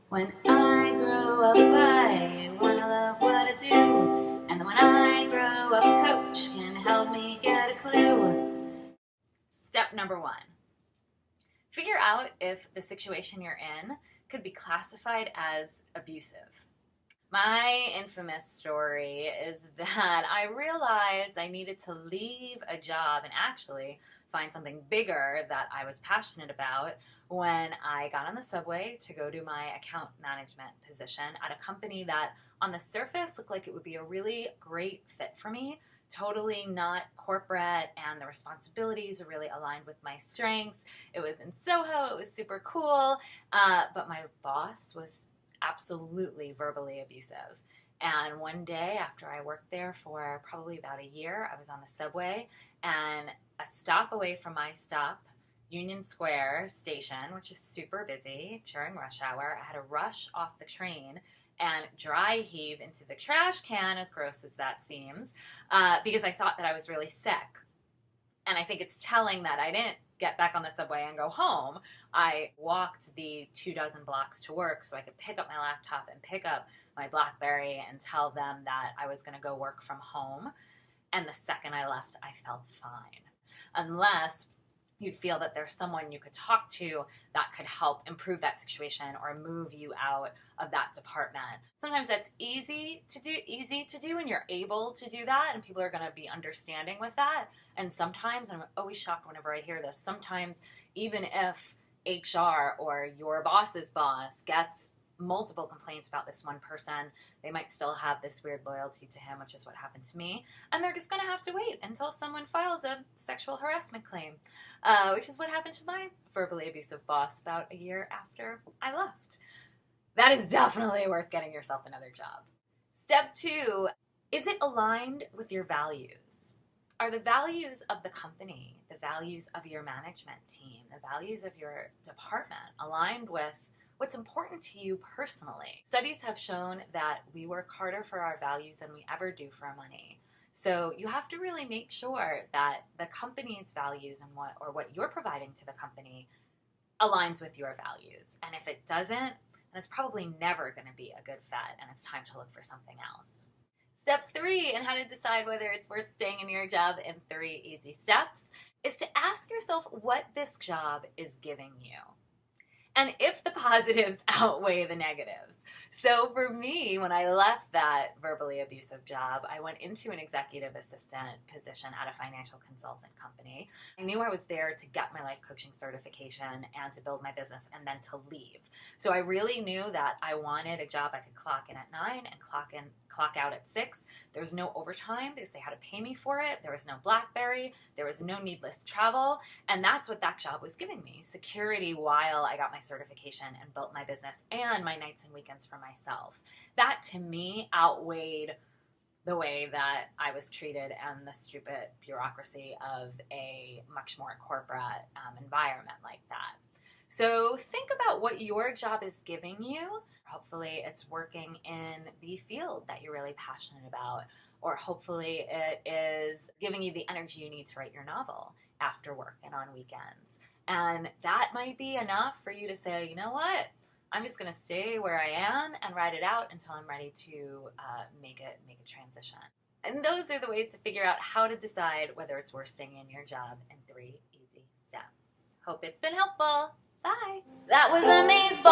When I grow up, I wanna love what I do. And then when I grow up, a coach can help me get a clue. Step number 1. Figure out if the situation you're in could be classified as abusive. My infamous story is that I realized I needed to leave a job and actually find something bigger that I was passionate about when I got on the subway to go to my account management position at a company that on the surface looked like it would be a really great fit for me. Totally not corporate, and the responsibilities are really aligned with my strengths. It was in Soho, it was super cool, but my boss was absolutely verbally abusive. And one day after I worked there for probably about a year, I was on the subway, and a stop away from my stop, Union Square station, which is super busy during rush hour, I had to rush off the train and dry heave into the trash can, as gross as that seems, because I thought that I was really sick. And I think it's telling that I didn't get back on the subway and go home. I walked the 24 blocks to work so I could pick up my laptop and pick up my BlackBerry and tell them that I was going to go work from home. And the second I left, I felt fine. Unless you feel that there's someone you could talk to that could help improve that situation or move you out of that department. Sometimes that's easy to do and you're able to do that, and people are going to be understanding with that. And sometimes, and I'm always shocked whenever I hear this, sometimes even if HR or your boss's boss gets multiple complaints about this one person, they might still have this weird loyalty to him, which is what happened to me. And they're just going to have to wait until someone files a sexual harassment claim, which is what happened to my verbally abusive boss about a year after I left. That is definitely worth getting yourself another job. Step 2, is it aligned with your values? Are the values of the company, the values of your management team, the values of your department aligned with what's important to you personally? Studies have shown that we work harder for our values than we ever do for our money. So you have to really make sure that the company's values and what you're providing to the company aligns with your values. And if it doesn't, then it's probably never going to be a good fit, and it's time to look for something else. Step 3, and how to decide whether it's worth staying in your job in 3 easy steps, is to ask yourself what this job is giving you, and if the positives outweigh the negatives. So for me, when I left that verbally abusive job, I went into an executive assistant position at a financial consultant company. I knew I was there to get my life coaching certification and to build my business and then to leave. So I really knew that I wanted a job I could clock in at 9 and clock out at 6. There was no overtime because they had to pay me for it. There was no BlackBerry. There was no needless travel. And that's what that job was giving me: security while I got my certification and built my business and my nights and weekends for myself. That to me outweighed the way that I was treated and the stupid bureaucracy of a much more corporate environment like that. So think about what your job is giving you. Hopefully it's working in the field that you're really passionate about, or hopefully it is giving you the energy you need to write your novel after work and on weekends. And that might be enough for you to say, you know what? I'm just going to stay where I am and ride it out until I'm ready to make a transition. And those are the ways to figure out how to decide whether it's worth staying in your job in 3 easy steps. Hope it's been helpful. Bye. That was amazeballs.